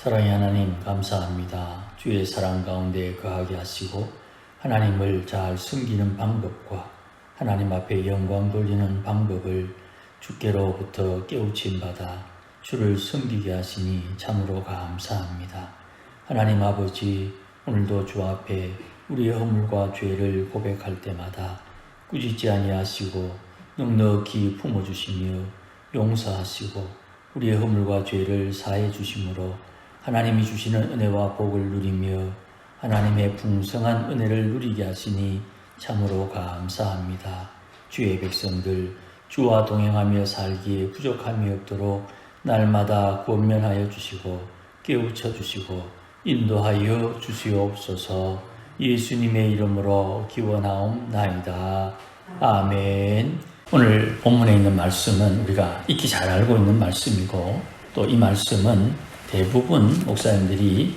사랑의 하나님 감사합니다. 주의 사랑 가운데 거하게 하시고 하나님을 잘 섬기는 방법과 하나님 앞에 영광 돌리는 방법을 주께로부터 깨우침 받아 주를 섬기게 하시니 참으로 감사합니다. 하나님 아버지, 오늘도 주 앞에 우리의 허물과 죄를 고백할 때마다 꾸짖지 아니하시고 넉넉히 품어주시며 용서하시고 우리의 허물과 죄를 사해 주심으로 하나님이 주시는 은혜와 복을 누리며 하나님의 풍성한 은혜를 누리게 하시니 참으로 감사합니다. 주의 백성들 주와 동행하며 살기에 부족함이 없도록 날마다 권면하여 주시고 깨우쳐 주시고 인도하여 주시옵소서. 예수님의 이름으로 기원하옵나이다. 아멘. 오늘 본문에 있는 말씀은 우리가 익히 잘 알고 있는 말씀이고, 또 이 말씀은 대부분 목사님들이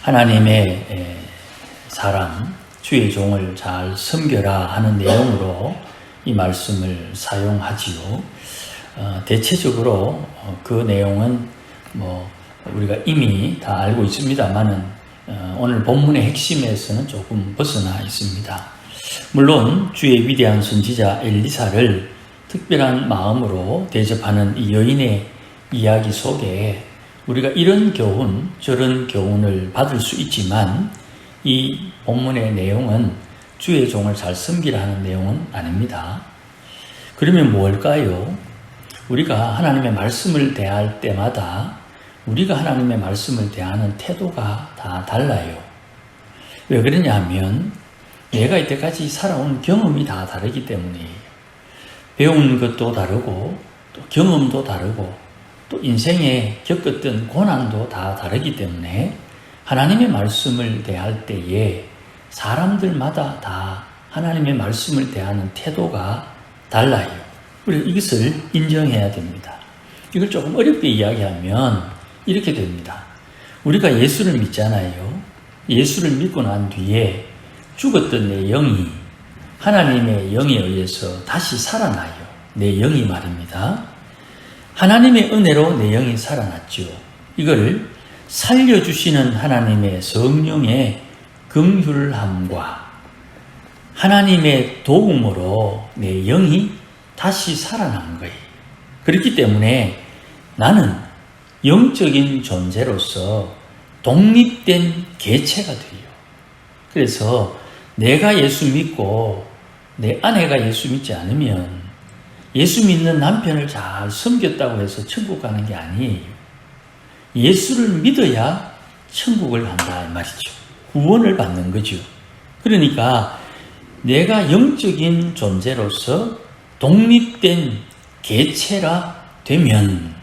하나님의 사람, 주의 종을 잘 섬겨라 하는 내용으로 이 말씀을 사용하지요. 대체적으로 그 내용은 우리가 이미 다 알고 있습니다만은 오늘 본문의 핵심에서는 조금 벗어나 있습니다. 물론 주의 위대한 선지자 엘리사를 특별한 마음으로 대접하는 이 여인의 이야기 속에 우리가 이런 교훈, 저런 교훈을 받을 수 있지만 이 본문의 내용은 주의 종을 잘 섬기라 하는 내용은 아닙니다. 그러면 뭘까요? 우리가 하나님의 말씀을 대할 때마다 우리가 하나님의 말씀을 대하는 태도가 다 달라요. 왜 그러냐 하면 내가 이때까지 살아온 경험이 다 다르기 때문이에요. 배운 것도 다르고 또 경험도 다르고 또 인생에 겪었던 고난도 다 다르기 때문에 하나님의 말씀을 대할 때에 사람들마다 다 하나님의 말씀을 대하는 태도가 달라요. 우리가 이것을 인정해야 됩니다. 이걸 조금 어렵게 이야기하면 이렇게 됩니다. 우리가 예수를 믿잖아요. 예수를 믿고 난 뒤에 죽었던 내 영이 하나님의 영에 의해서 다시 살아나요. 내 영이 말입니다. 하나님의 은혜로 내 영이 살아났죠. 이걸 살려주시는 하나님의 성령의 긍휼함과 하나님의 도움으로 내 영이 다시 살아난 거예요. 그렇기 때문에 나는 영적인 존재로서 독립된 개체가 돼요. 그래서 내가 예수 믿고 내 아내가 예수 믿지 않으면 예수 믿는 남편을 잘 섬겼다고 해서 천국 가는 게 아니에요. 예수를 믿어야 천국을 간다 이 말이죠. 구원을 받는 거죠. 그러니까 내가 영적인 존재로서 독립된 개체라 되면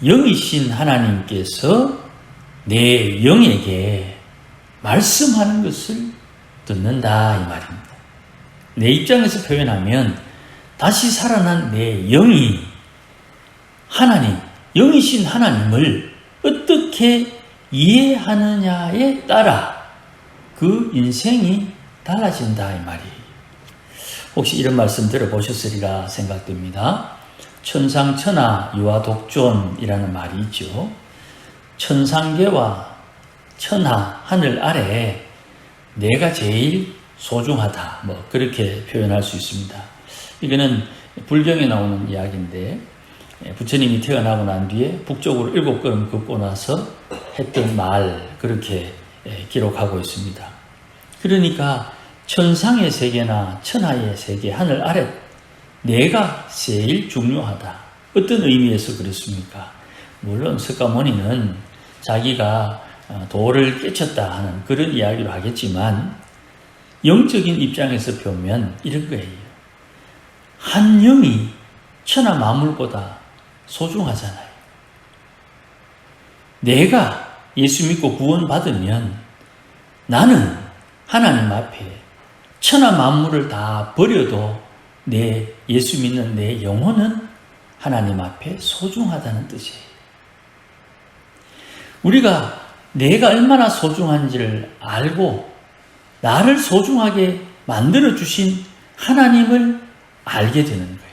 영이신 하나님께서 내 영에게 말씀하는 것을 듣는다 이 말입니다. 내 입장에서 표현하면 다시 살아난 내 영이 하나님, 영이신 하나님을 어떻게 이해하느냐에 따라 그 인생이 달라진다 이 말이에요. 혹시 이런 말씀 들어보셨으리라 생각됩니다. 천상천하 유아독존이라는 말이 있죠. 천상계와 천하, 하늘 아래에 내가 제일 소중하다, 그렇게 표현할 수 있습니다. 이거는 불경에 나오는 이야기인데 부처님이 태어나고 난 뒤에 북쪽으로 7걸음 걷고 나서 했던 말, 그렇게 기록하고 있습니다. 그러니까 천상의 세계나 천하의 세계, 하늘 아래 내가 제일 중요하다. 어떤 의미에서 그렇습니까? 물론 석가모니는 자기가 도를 깨쳤다 하는 그런 이야기를 하겠지만 영적인 입장에서 보면 이런 거예요. 한 영이 천하 만물보다 소중하잖아요. 내가 예수 믿고 구원받으면 나는 하나님 앞에 천하 만물을 다 버려도 내 예수 믿는 내 영혼은 하나님 앞에 소중하다는 뜻이에요. 우리가 내가 얼마나 소중한지를 알고 나를 소중하게 만들어 주신 하나님을 알게 되는 거예요.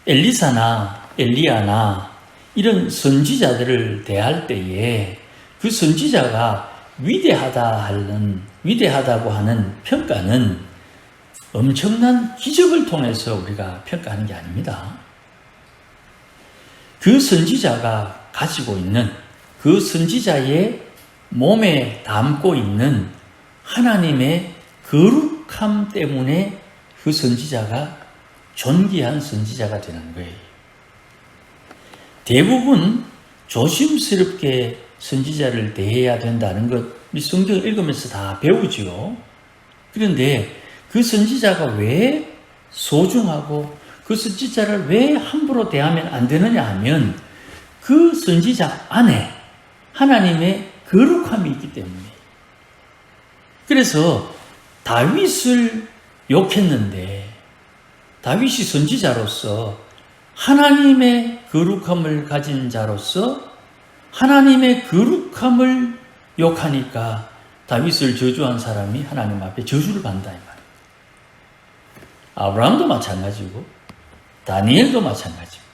엘리사나 엘리야나 이런 선지자들을 대할 때에 그 선지자가 위대하다고 하는 평가는 엄청난 기적을 통해서 우리가 평가하는 게 아닙니다. 그 선지자가 가지고 있는, 그 선지자의 몸에 담고 있는 하나님의 거룩함 때문에 그 선지자가 존귀한 선지자가 되는 거예요. 대부분 조심스럽게 선지자를 대해야 된다는 것, 우리 성경 읽으면서 다 배우지요. 그런데 그 선지자가 왜 소중하고 그 선지자를 왜 함부로 대하면 안 되느냐 하면 그 선지자 안에 하나님의 거룩함이 있기 때문에. 그래서 다윗을 욕했는데 다윗이 선지자로서 하나님의 거룩함을 가진 자로서 하나님의 거룩함을 욕하니까 다윗을 저주한 사람이 하나님 앞에 저주를 받는다 이 말이에요. 아브라함도 마찬가지고 다니엘도 마찬가지고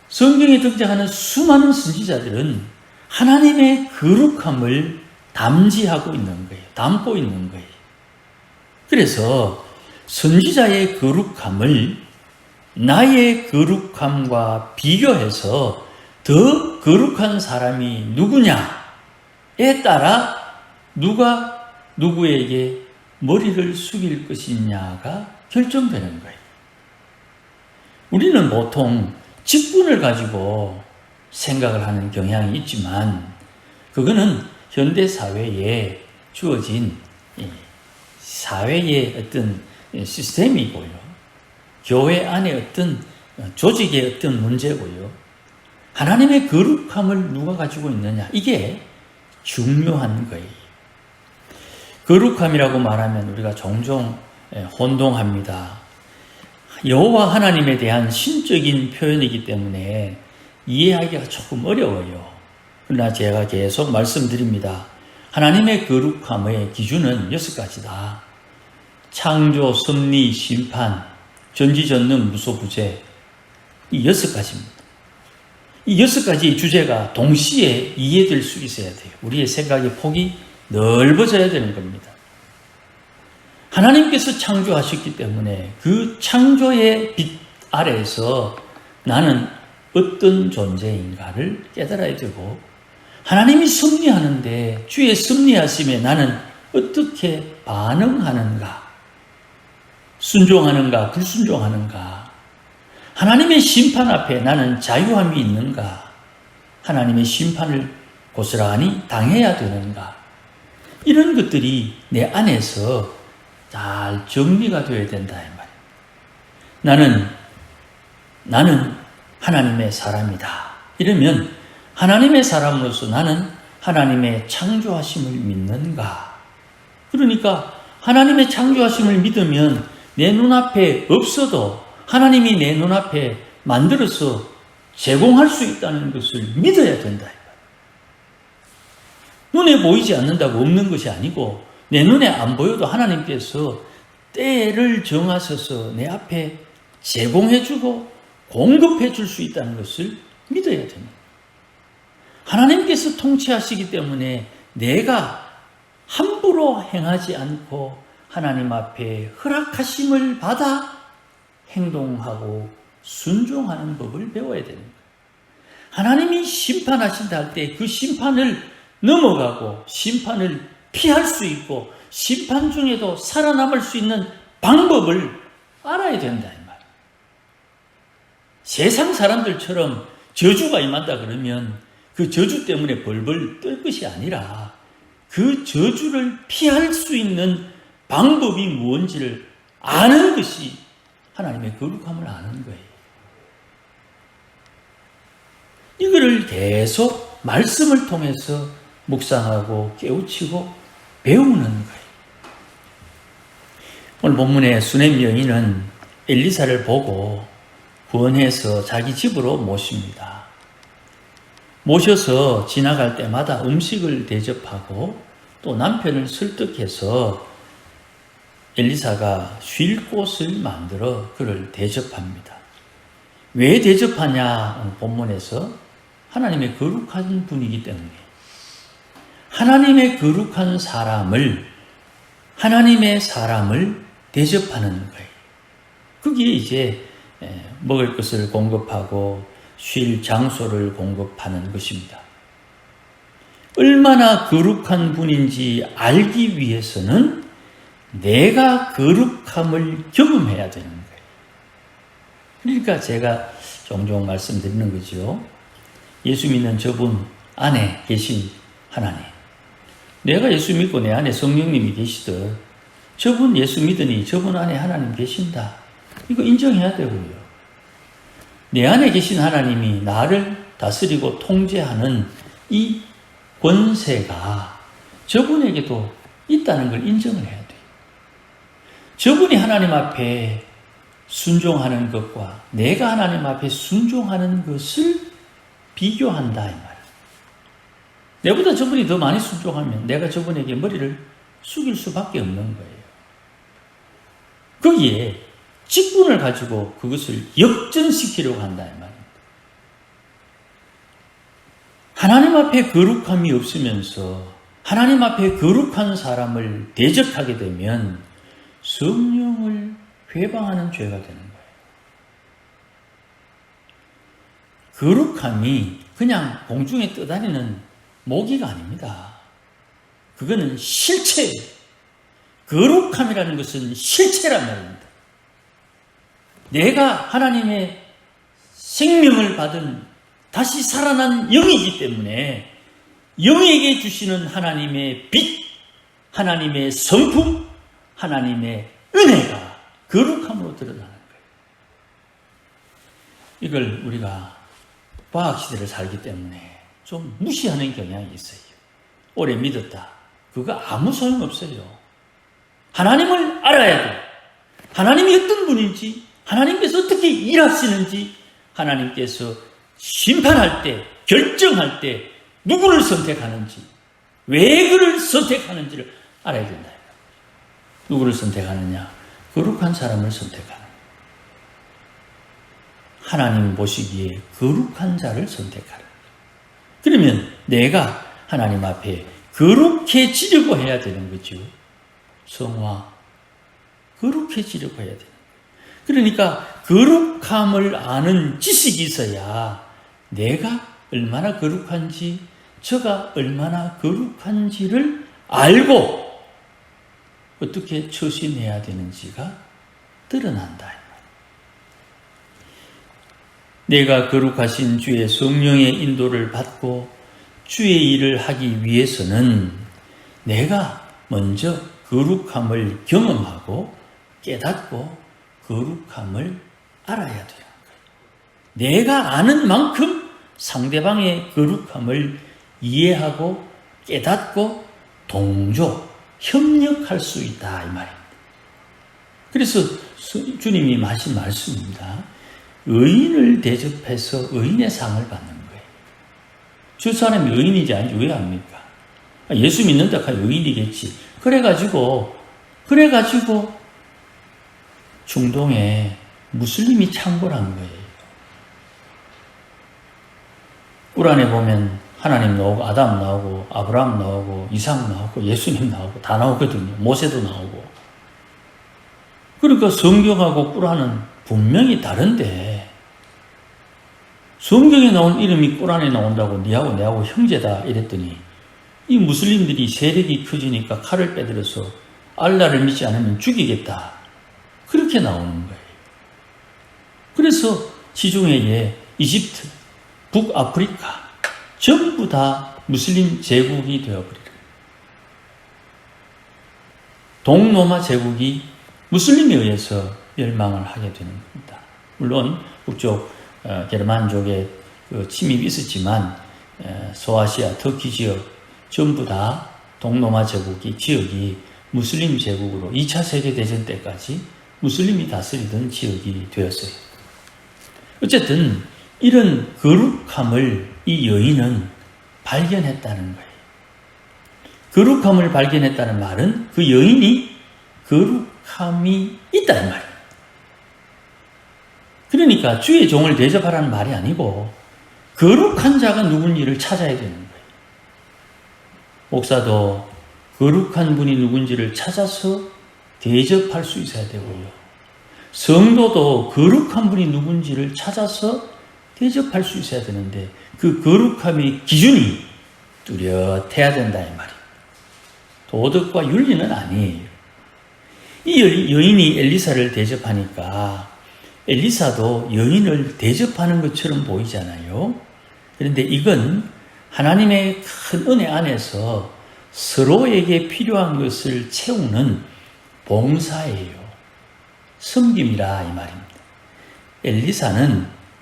성경에 등장하는 수많은 선지자들은 하나님의 거룩함을 담지하고 있는 거예요. 담고 있는 거예요. 그래서 선지자의 거룩함을 나의 거룩함과 비교해서 더 거룩한 사람이 누구냐에 따라 누가 누구에게 머리를 숙일 것이냐가 결정되는 거예요. 우리는 보통 직분을 가지고 생각을 하는 경향이 있지만 그거는 현대 사회에 주어진 사회의 어떤 시스템이고요. 교회 안에 어떤 조직의 어떤 문제고요. 하나님의 거룩함을 누가 가지고 있느냐, 이게 중요한 거예요. 거룩함이라고 말하면 우리가 종종 혼동합니다. 여호와 하나님에 대한 신적인 표현이기 때문에 이해하기가 조금 어려워요. 그러나 제가 계속 말씀드립니다. 하나님의 거룩함의 기준은 6가지다. 창조, 섭리, 심판, 전지전능, 무소부재, 이 6가지입니다. 이 6가지 주제가 동시에 이해될 수 있어야 돼요. 우리의 생각의 폭이 넓어져야 되는 겁니다. 하나님께서 창조하셨기 때문에 그 창조의 빛 아래에서 나는 어떤 존재인가를 깨달아야 되고, 하나님이 섭리하는데 주의 섭리하심에 나는 어떻게 반응하는가, 순종하는가 불순종하는가, 하나님의 심판 앞에 나는 자유함이 있는가, 하나님의 심판을 고스란히 당해야 되는가, 이런 것들이 내 안에서 잘 정리가 되어야 된다 이 말이에요. 나는 하나님의 사람이다. 이러면 하나님의 사람으로서 나는 하나님의 창조하심을 믿는가? 그러니까 하나님의 창조하심을 믿으면 내 눈앞에 없어도 하나님이 내 눈앞에 만들어서 제공할 수 있다는 것을 믿어야 된다. 눈에 보이지 않는다고 없는 것이 아니고 내 눈에 안 보여도 하나님께서 때를 정하셔서 내 앞에 제공해주고 공급해 줄 수 있다는 것을 믿어야 됩니다. 하나님께서 통치하시기 때문에 내가 함부로 행하지 않고 하나님 앞에 허락하심을 받아 행동하고 순종하는 법을 배워야 됩니다. 하나님이 심판하신다 할 때 그 심판을 넘어가고 심판을 피할 수 있고 심판 중에도 살아남을 수 있는 방법을 알아야 된다 이 말. 세상 사람들처럼 저주가 임한다 그러면 그 저주 때문에 벌벌 떨 것이 아니라 그 저주를 피할 수 있는 방법이 무엇인지를 아는 것이 하나님의 거룩함을 아는 거예요. 이거를 계속 말씀을 통해서 묵상하고 깨우치고 배우는 거예요. 오늘 본문의 수넴 여인은 엘리사를 보고 구원해서 자기 집으로 모십니다. 모셔서 지나갈 때마다 음식을 대접하고 또 남편을 설득해서 엘리사가 쉴 곳을 만들어 그를 대접합니다. 왜 대접하냐? 본문에서 하나님의 거룩한 분이기 때문에 하나님의 거룩한 하나님의 사람을 대접하는 거예요. 거기에 이제 먹을 것을 공급하고 쉴 장소를 공급하는 것입니다. 얼마나 거룩한 분인지 알기 위해서는 내가 거룩함을 경험해야 되는 거예요. 그러니까 제가 종종 말씀드리는 거죠. 예수 믿는 저분 안에 계신 하나님. 내가 예수 믿고 내 안에 성령님이 계시듯 저분 예수 믿으니 저분 안에 하나님 계신다. 이거 인정해야 되고요. 내 안에 계신 하나님이 나를 다스리고 통제하는 이 권세가 저분에게도 있다는 걸 인정을 해야 돼요. 저분이 하나님 앞에 순종하는 것과 내가 하나님 앞에 순종하는 것을 비교한다 이 말이에요. 내보다 저분이 더 많이 순종하면 내가 저분에게 머리를 숙일 수밖에 없는 거예요. 거기에 직분을 가지고 그것을 역전시키려고 한다 이 말입니다. 하나님 앞에 거룩함이 없으면서 하나님 앞에 거룩한 사람을 대적하게 되면 성령을 회방하는 죄가 되는 거예요. 거룩함이 그냥 공중에 떠다니는 모기가 아닙니다. 그거는 실체예요. 거룩함이라는 것은 실체란 말입니다. 내가 하나님의 생명을 받은 다시 살아난 영이기 때문에 영에게 주시는 하나님의 빛, 하나님의 성품, 하나님의 은혜가 거룩함으로 드러나는 거예요. 이걸 우리가 과학시대를 살기 때문에 좀 무시하는 경향이 있어요. 오래 믿었다. 그거 아무 소용없어요. 하나님을 알아야 돼요. 하나님이 어떤 분인지, 하나님께서 어떻게 일하시는지, 하나님께서 심판할 때, 결정할 때 누구를 선택하는지, 왜 그를 선택하는지를 알아야 된다. 누구를 선택하느냐? 거룩한 사람을 선택하는. 하나님 보시기에 거룩한 자를 선택하는. 그러면 내가 하나님 앞에 거룩해지려고 해야 되는 거죠. 성화, 거룩해지려고 해야 되는 거예요. 그러니까 거룩함을 아는 지식이 있어야 내가 얼마나 거룩한지, 저가 얼마나 거룩한지를 알고 어떻게 처신해야 되는지가 드러난다. 내가 거룩하신 주의 성령의 인도를 받고 주의 일을 하기 위해서는 내가 먼저 거룩함을 경험하고 깨닫고 거룩함을 알아야 되는 거예요. 내가 아는 만큼 상대방의 거룩함을 이해하고 깨닫고 동조, 협력할 수 있다 이 말입니다. 그래서 주님이 하신 말씀입니다. 의인을 대접해서 의인의 상을 받는 거예요. 저 사람이 의인이지 아닌지 왜 압니까? 예수 믿는다 하면 의인이겠지. 그래가지고 중동에 무슬림이 창궐한 거예요. ቁ란에 보면 하나님 나오고 아담 나오고 아브라함 나오고 이삭 나오고 예수님 나오고 다 나오거든요. 모세도 나오고. 그러니까 성경하고 ቁ란은 분명히 다른데 성경에 나온 이름이 ቁ란에 나온다고 니하고 내하고 형제다 이랬더니 이 무슬림들이 세력이 커지니까 칼을 빼들어서 알라를 믿지 않으면 죽이겠다. 그렇게 나오는 거예요. 그래서 지중해에 이집트, 북아프리카 전부 다 무슬림 제국이 되어버리는 동로마 제국이 무슬림에 의해서 멸망을 하게 되는 겁니다. 물론 북쪽 게르만족의 침입이 있었지만 소아시아, 터키 지역 전부 다 동로마 제국이 지역이 무슬림 제국으로 2차 세계대전 때까지 무슬림이 다스리던 지역이 되었어요. 어쨌든 이런 거룩함을 이 여인은 발견했다는 거예요. 거룩함을 발견했다는 말은 그 여인이 거룩함이 있다는 말이에요. 그러니까 주의 종을 대접하라는 말이 아니고 거룩한 자가 누군지를 찾아야 되는 거예요. 목사도 거룩한 분이 누군지를 찾아서 대접할 수 있어야 되고요. 성도도 거룩한 분이 누군지를 찾아서 대접할 수 있어야 되는데 그 거룩함의 기준이 뚜렷해야 된다 이 말이에요. 도덕과 윤리는 아니에요. 이 여인이 엘리사를 대접하니까 엘리사도 여인을 대접하는 것처럼 보이잖아요. 그런데 이건 하나님의 큰 은혜 안에서 서로에게 필요한 것을 채우는 봉사예요. 섬김이라 이 말입니다.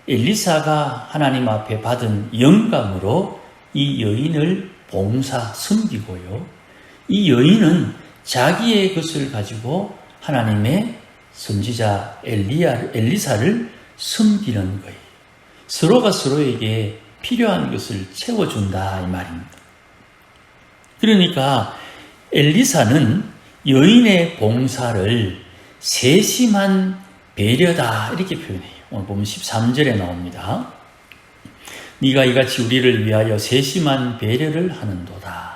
엘리사가 하나님 앞에 받은 영감으로 이 여인을 봉사 섬기고요. 이 여인은 자기의 것을 가지고 하나님의 선지자 엘리사를 섬기는 거예요. 서로가 서로에게 필요한 것을 채워준다 이 말입니다. 그러니까 엘리사는 여인의 봉사를 세심한 배려다 이렇게 표현해요. 오늘 보면 13절에 나옵니다. 네가 이같이 우리를 위하여 세심한 배려를 하는도다.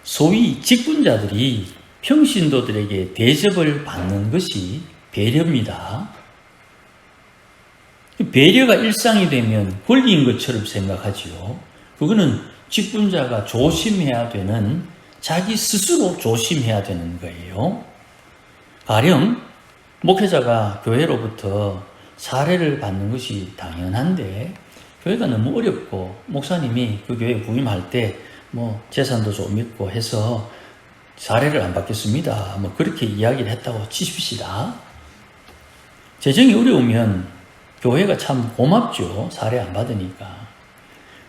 소위 직분자들이 평신도들에게 대접을 받는 것이 배려입니다. 배려가 일상이 되면 권리인 것처럼 생각하지요. 그거는 직분자가 조심해야 되는, 자기 스스로 조심해야 되는 거예요. 가령 목회자가 교회로부터 사례를 받는 것이 당연한데 교회가 너무 어렵고 목사님이 그 교회에 부임할 때 재산도 좀 있고 해서 사례를 안 받겠습니다. 그렇게 이야기를 했다고 치십시다. 재정이 어려우면 교회가 참 고맙죠. 사례 안 받으니까.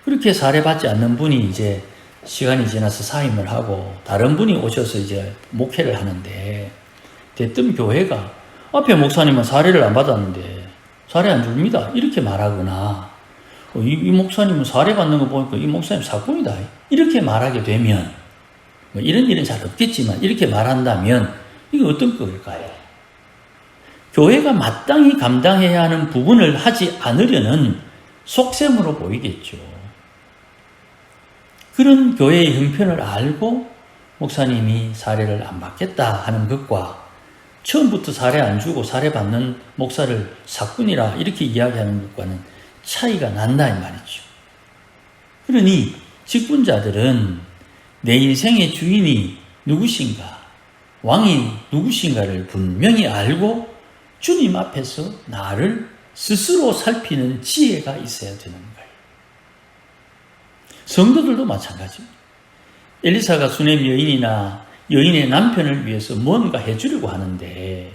그렇게 사례 받지 않는 분이 이제 시간이 지나서 사임을 하고 다른 분이 오셔서 이제 목회를 하는데 대뜸 교회가 앞에 목사님은 사례를 안 받았는데 사례 안 줍니다. 이렇게 말하거나 이 목사님은 사례 받는 거 보니까 이 목사님 사건이다. 이렇게 말하게 되면 이런 일은 잘 없겠지만 이렇게 말한다면 이거 어떤 걸까요? 교회가 마땅히 감당해야 하는 부분을 하지 않으려는 속셈으로 보이겠죠. 그런 교회의 형편을 알고 목사님이 사례를 안 받겠다 하는 것과 처음부터 사례 안 주고 사례 받는 목사를 사꾼이라 이렇게 이야기하는 것과는 차이가 난다 이 말이죠. 그러니 직분자들은 내 인생의 주인이 누구신가, 왕이 누구신가를 분명히 알고 주님 앞에서 나를 스스로 살피는 지혜가 있어야 되는 거예요. 성도들도 마찬가지입니다. 엘리사가 수넴 여인이나 여인의 남편을 위해서 뭔가 해주려고 하는데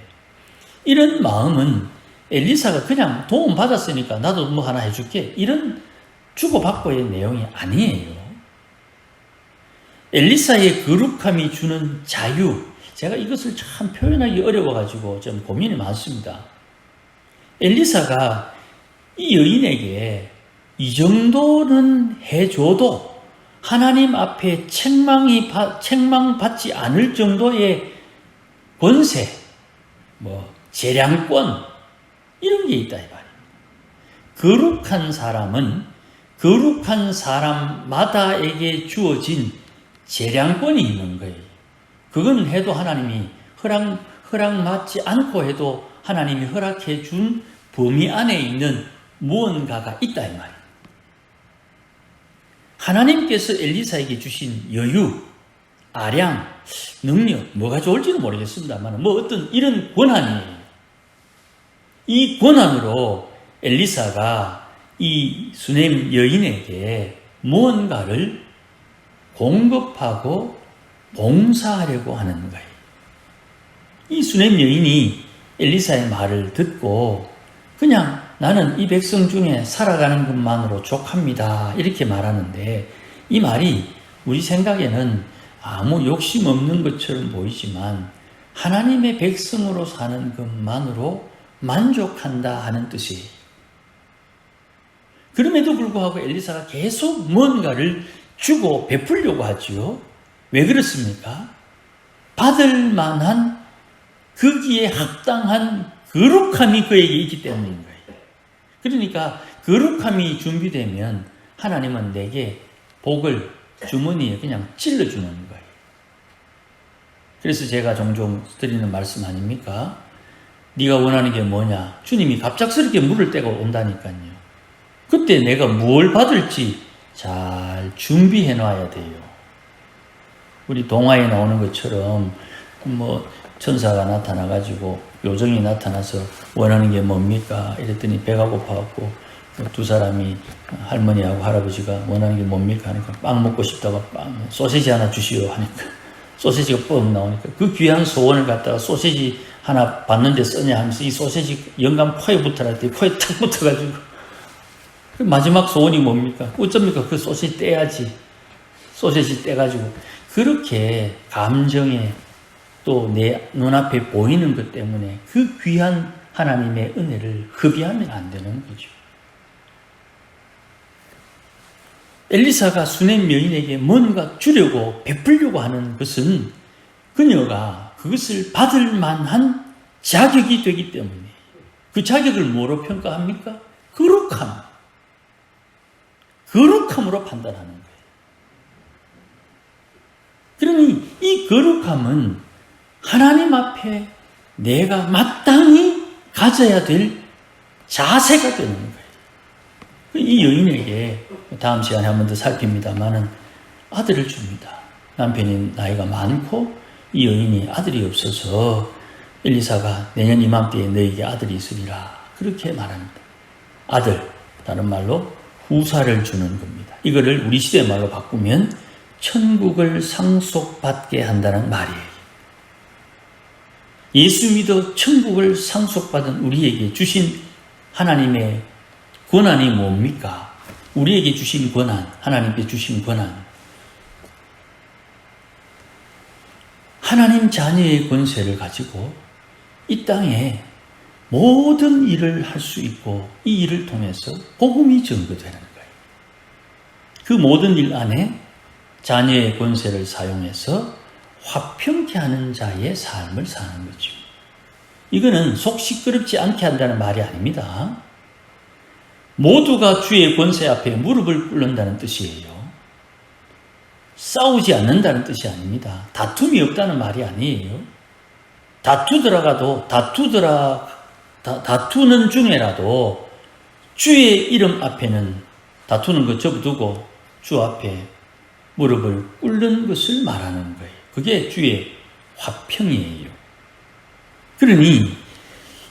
이런 마음은 엘리사가 그냥 도움 받았으니까 나도 뭐 하나 해줄게 이런 주고받고의 내용이 아니에요. 엘리사의 거룩함이 주는 자유, 제가 이것을 참 표현하기 어려워가지고 좀 고민이 많습니다. 엘리사가 이 여인에게 이 정도는 해줘도 하나님 앞에 책망받지 않을 정도의 권세, 재량권 이런 게 있다 이 말입니다. 거룩한 사람은 거룩한 사람마다에게 주어진 재량권이 있는 거예요. 그거는 해도 하나님이 허락받지 않고 해도 하나님이 허락해 준 범위 안에 있는 무언가가 있다 이 말이에요. 하나님께서 엘리사에게 주신 여유, 아량, 능력, 뭐가 좋을지는 모르겠습니다만 어떤 이런 권한이에요. 이 권한으로 엘리사가 이 수넴 여인에게 무언가를 공급하고 봉사하려고 하는 거예요. 이 수넴 여인이 엘리사의 말을 듣고 그냥 나는 이 백성 중에 살아가는 것만으로 족합니다. 이렇게 말하는데 이 말이 우리 생각에는 아무 욕심 없는 것처럼 보이지만 하나님의 백성으로 사는 것만으로 만족한다 하는 뜻이에요. 그럼에도 불구하고 엘리사가 계속 뭔가를 주고 베풀려고 하지요. 왜 그렇습니까? 받을 만한 거기에 합당한 거룩함이 그에게 있기 때문인 거예요. 그러니까 거룩함이 준비되면 하나님은 내게 복을 주머니에 그냥 찔러주는 거예요. 그래서 제가 종종 드리는 말씀 아닙니까? 네가 원하는 게 뭐냐? 주님이 갑작스럽게 물을 때가 온다니까요. 그때 내가 무엇을 받을지 잘 준비해 놔야 돼요. 우리 동화에 나오는 것처럼 천사가 나타나가지고 요정이 나타나서 원하는 게 뭡니까? 이랬더니 배가 고파갖고 두 사람이 할머니하고 할아버지가 원하는 게 뭡니까? 하니까 빵 먹고 싶다고 소시지 하나 주시오 하니까 소시지가 뻥 나오니까 그 귀한 소원을 갖다가 소시지 하나 받는데 쓰냐 하면서 이 소시지 영감 코에 붙어놨더니 코에 탁 붙어가지고 그 마지막 소원이 뭡니까? 어쩝니까? 그 소시지 떼야지. 소시지 떼가지고 그렇게 감정에 또 내 눈앞에 보이는 것 때문에 그 귀한 하나님의 은혜를 흡입하면 안 되는 거죠. 엘리사가 수넴 여인에게 뭔가 주려고 베풀려고 하는 것은 그녀가 그것을 받을 만한 자격이 되기 때문에 그 자격을 뭐로 평가합니까? 거룩함으로 판단하는 거예요. 그러니 이 거룩함은 하나님 앞에 내가 마땅히 가져야 될 자세가 되는 거예요. 이 여인에게 다음 시간에 한 번 더 살핍니다마는 아들을 줍니다. 남편이 나이가 많고 이 여인이 아들이 없어서 엘리사가 내년 이맘때에 너에게 아들이 있으리라 그렇게 말합니다. 아들, 다른 말로 후사를 주는 겁니다. 이거를 우리 시대 말로 바꾸면 천국을 상속받게 한다는 말이에요. 예수 믿어 천국을 상속받은 우리에게 주신 하나님의 권한이 뭡니까? 우리에게 주신 권한, 하나님께 주신 권한. 하나님 자녀의 권세를 가지고 이 땅에 모든 일을 할 수 있고 이 일을 통해서 복음이 증거되는 거예요. 그 모든 일 안에 자녀의 권세를 사용해서 화평케 하는 자의 삶을 사는 거죠. 이거는 속 시끄럽지 않게 한다는 말이 아닙니다. 모두가 주의 권세 앞에 무릎을 꿇는다는 뜻이에요. 싸우지 않는다는 뜻이 아닙니다. 다툼이 없다는 말이 아니에요. 다투는 중에라도 주의 이름 앞에는 다투는 것 접어두고 주 앞에 무릎을 꿇는 것을 말하는 거예요. 그게 주의 화평이에요. 그러니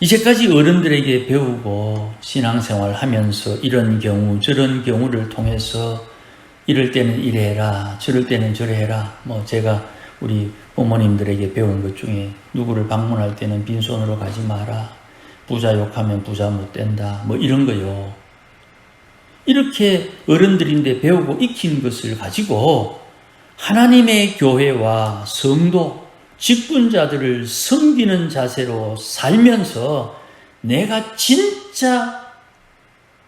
이제까지 어른들에게 배우고 신앙생활 하면서 이런 경우 저런 경우를 통해서 이럴 때는 이래라 저럴 때는 저래라 제가 우리 부모님들에게 배운 것 중에 누구를 방문할 때는 빈손으로 가지 마라, 부자 욕하면 부자 못 된다 이런 거요. 이렇게 어른들인데 배우고 익힌 것을 가지고 하나님의 교회와 성도, 직분자들을 섬기는 자세로 살면서 내가 진짜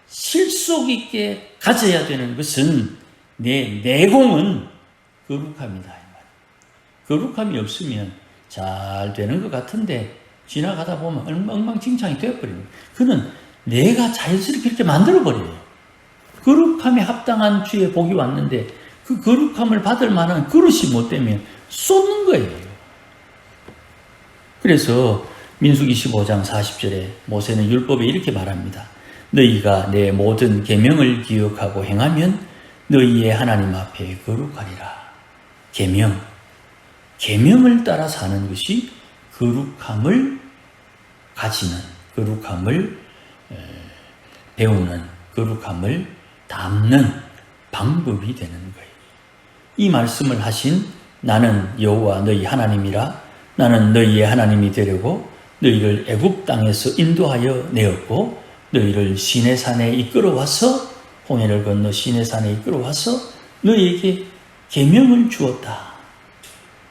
실속 있게 가져야 되는 것은 내 내공은 거룩함이다. 거룩함이 없으면 잘 되는 것 같은데 지나가다 보면 엉망진창이 되어버립니다. 그는 내가 자연스럽게 이렇게 만들어버려요. 거룩함에 합당한 주의 복이 왔는데 그 거룩함을 받을 만한 그릇이 못 되면 쏟는 거예요. 그래서 민수기 15장 40절에 모세는 율법에 이렇게 말합니다. 너희가 내 모든 계명을 기억하고 행하면 너희의 하나님 앞에 거룩하리라. 계명을 따라 사는 것이 거룩함을 가지는, 거룩함을 배우는, 거룩함을 담는 방법이 되는 거예요. 이 말씀을 하신 나는 여호와 너희 하나님이라, 나는 너희의 하나님이 되려고 너희를 애굽 땅에서 인도하여 내었고 너희를 시내산에 이끌어와서 홍해를 건너 시내산에 이끌어와서 너희에게 계명을 주었다.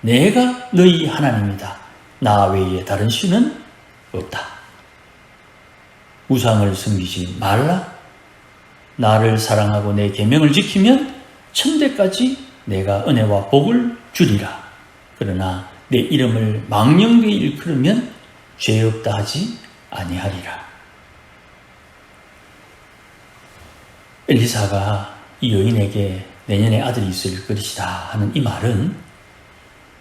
내가 너희 하나님이다. 나 외에 다른 신은 없다. 우상을 섬기지 말라. 나를 사랑하고 내 계명을 지키면 천대까지 내가 은혜와 복을 주리라. 그러나 내 이름을 망령되이 일컬으면 죄 없다 하지 아니하리라. 엘리사가 이 여인에게 내년에 아들이 있을 것이다 하는 이 말은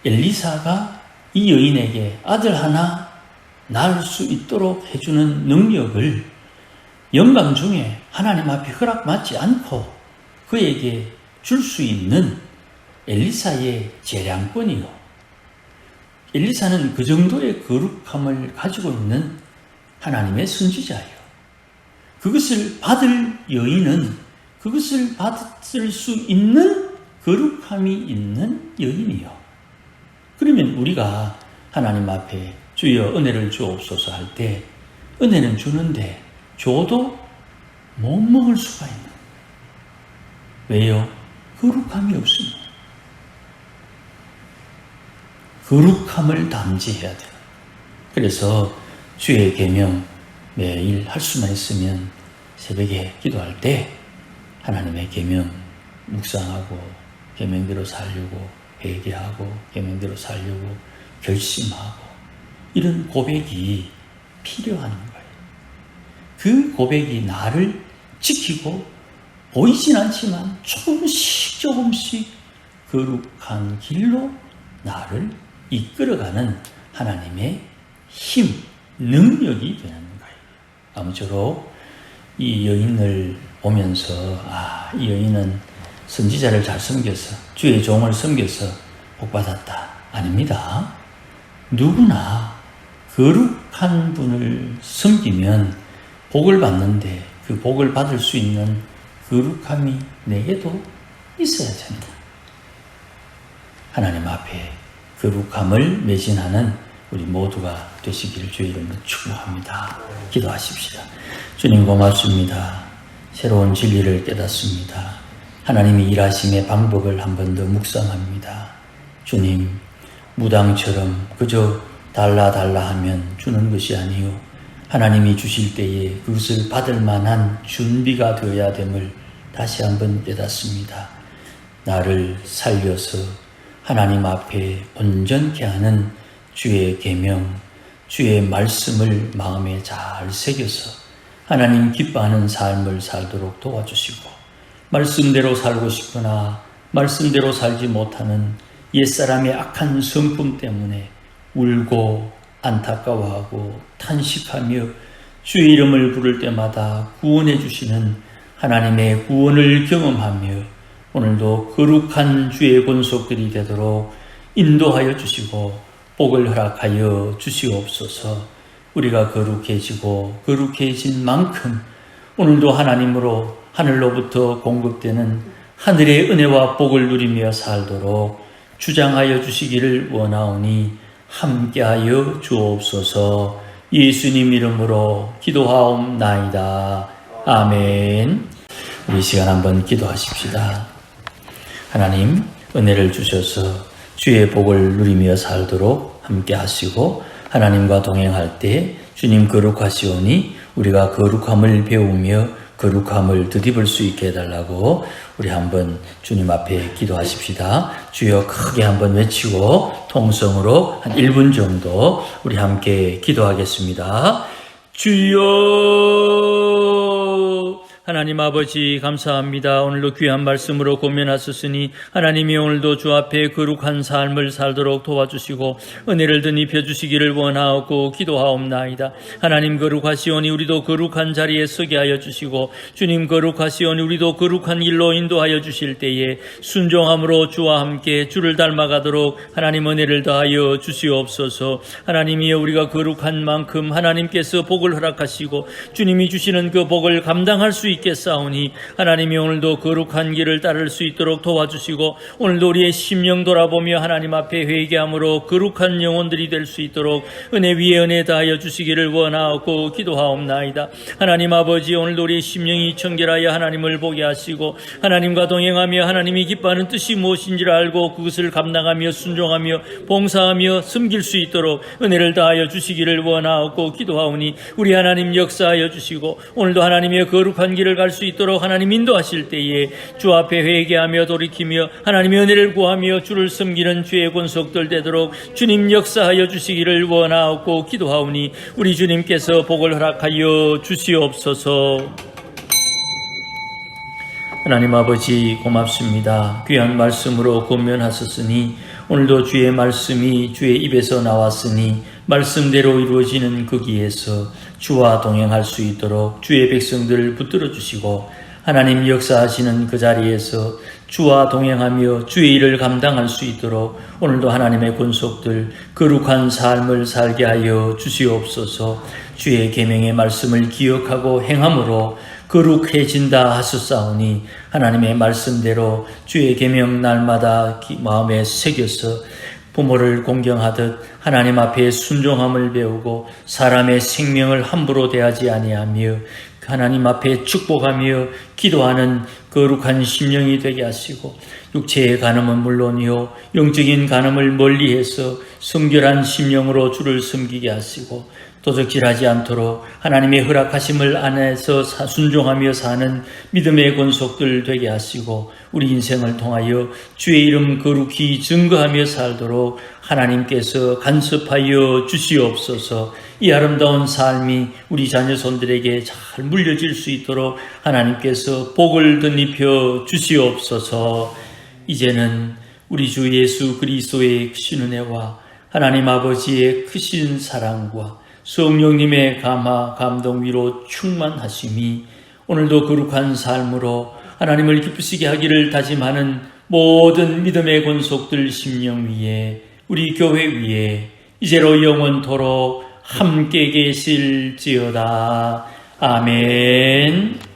엘리사가 이 여인에게 아들 하나 낳을 수 있도록 해주는 능력을 영광 중에 하나님 앞에 허락받지 않고 그에게 줄 수 있는 엘리사의 재량권이요. 엘리사는 그 정도의 거룩함을 가지고 있는 하나님의 선지자예요. 그것을 받을 여인은 그것을 받을 수 있는 거룩함이 있는 여인이요. 그러면 우리가 하나님 앞에 주여 은혜를 주옵소서 할 때 은혜는 주는데 줘도 못 먹을 수가 있는. 왜요? 거룩함이 없습니다. 거룩함을 담지해야 돼요. 그래서 주의 계명 매일 할 수만 있으면 새벽에 기도할 때 하나님의 계명 묵상하고 계명대로 살려고 회개하고 계명대로 살려고 결심하고 이런 고백이 필요한 거예요. 그 고백이 나를 지키고 보이진 않지만 조금씩 거룩한 길로 나를 이끌어가는 하나님의 힘, 능력이 되는 거예요. 아무쪼록 이 여인을 보면서 이 여인은 선지자를 잘 섬겨서 주의 종을 섬겨서 복받았다. 아닙니다. 누구나 거룩한 분을 섬기면 복을 받는데 그 복을 받을 수 있는 거룩함이 내게도 있어야 됩니다. 하나님 앞에 거룩함을 매진하는 우리 모두가 되시기를 주의 이름으로 축복합니다. 기도하십시다. 주님 고맙습니다. 새로운 진리를 깨닫습니다. 하나님이 일하심의 방법을 한 번 더 묵상합니다. 주님, 무당처럼 그저 달라 하면 주는 것이 아니요 하나님이 주실 때에 그것을 받을 만한 준비가 되어야 됨을 다시 한번 깨닫습니다. 나를 살려서 하나님 앞에 온전케 하는 주의 계명, 주의 말씀을 마음에 잘 새겨서 하나님 기뻐하는 삶을 살도록 도와주시고 말씀대로 살고 싶으나 말씀대로 살지 못하는 옛사람의 악한 성품 때문에 울고 안타까워하고 탄식하며 주의 이름을 부를 때마다 구원해 주시는 하나님의 구원을 경험하며 오늘도 거룩한 주의 권속들이 되도록 인도하여 주시고 복을 허락하여 주시옵소서. 우리가 거룩해지고 거룩해진 만큼 오늘도 하나님으로 하늘로부터 공급되는 하늘의 은혜와 복을 누리며 살도록 주장하여 주시기를 원하오니 함께하여 주옵소서. 예수님 이름으로 기도하옵나이다. 아멘. 우리 시간 한번 기도하십시다. 하나님 은혜를 주셔서 주의 복을 누리며 살도록 함께 하시고 하나님과 동행할 때 주님 거룩하시오니 우리가 거룩함을 배우며 거룩함을 덧입을 수 있게 해달라고 우리 한번 주님 앞에 기도하십시다. 주여 크게 한번 외치고 통성으로 한 1분 정도 우리 함께 기도하겠습니다. 주여 하나님 아버지 감사합니다. 오늘도 귀한 말씀으로 고면하셨으니 하나님이 오늘도 주 앞에 거룩한 삶을 살도록 도와주시고 은혜를 덧입혀 주시기를 원하옵고 기도하옵나이다. 하나님 거룩하시오니 우리도 거룩한 자리에 서게 하여 주시고 주님 거룩하시오니 우리도 거룩한 길로 인도하여 주실 때에 순종함으로 주와 함께 주를 닮아가도록 하나님 은혜를 더하여 주시옵소서. 하나님이여 우리가 거룩한 만큼 하나님께서 복을 허락하시고 주님이 주시는 그 복을 감당할 수 있겠사오니 하나님이 오늘도 거룩한 길을 따를 수 있도록 도와주시고 오늘도 우리의 심령 돌아보며 하나님 앞에 회개함으로 거룩한 영혼들이 될 수 있도록 은혜 위에 은혜 다하여 주시기를 원하옵고 기도하옵나이다. 하나님 아버지 오늘도 우리의 심령이 청결하여 하나님을 보게 하시고 하나님과 동행하며 하나님이 기뻐하는 뜻이 무엇인지를 알고 그것을 감당하며 순종하며 봉사하며 섬길 수 있도록 은혜를 다하여 주시기를 원하옵고 기도하오니 우리 하나님 역사하여 주시고 오늘도 하나님의 거룩한 길을 갈 수 있도록 하나님 인도하실 때에 주 앞에 회개하며 돌이키며 하나님의 은혜를 구하며 주를 섬기는 주의 권속들 되도록 주님 역사하여 주시기를 원하옵고 기도하오니 우리 주님께서 복을 허락하여 주시옵소서. 하나님 아버지 고맙습니다. 귀한 말씀으로 권면하셨으니 오늘도 주의 말씀이 주의 입에서 나왔으니 말씀대로 이루어지는 그 길에서 주와 동행할 수 있도록 주의 백성들을 붙들어 주시고 하나님 역사하시는 그 자리에서 주와 동행하며 주의 일을 감당할 수 있도록 오늘도 하나님의 권속들 거룩한 삶을 살게 하여 주시옵소서. 주의 계명의 말씀을 기억하고 행함으로 거룩해진다 하셨사오니 하나님의 말씀대로 주의 계명 날마다 마음에 새겨서 부모를 공경하듯 하나님 앞에 순종함을 배우고 사람의 생명을 함부로 대하지 아니하며 하나님 앞에 축복하며 기도하는 거룩한 심령이 되게 하시고 육체의 간음은 물론이요 영적인 간음을 멀리해서 성결한 심령으로 주를 섬기게 하시고 도적질하지 않도록 하나님의 허락하심을 안에서 순종하며 사는 믿음의 권속들 되게 하시고 우리 인생을 통하여 주의 이름 거룩히 증거하며 살도록 하나님께서 간섭하여 주시옵소서. 이 아름다운 삶이 우리 자녀손들에게 잘 물려질 수 있도록 하나님께서 복을 덧입혀 주시옵소서. 이제는 우리 주 예수 그리스도의 크신 은혜와 하나님 아버지의 크신 사랑과 성령님의 감화, 감동, 위로 충만하심이 오늘도 거룩한 삶으로 하나님을 기쁘시게 하기를 다짐하는 모든 믿음의 권속들 심령 위에 우리 교회 위에 이제로 영원토록 함께 계실지어다. 아멘.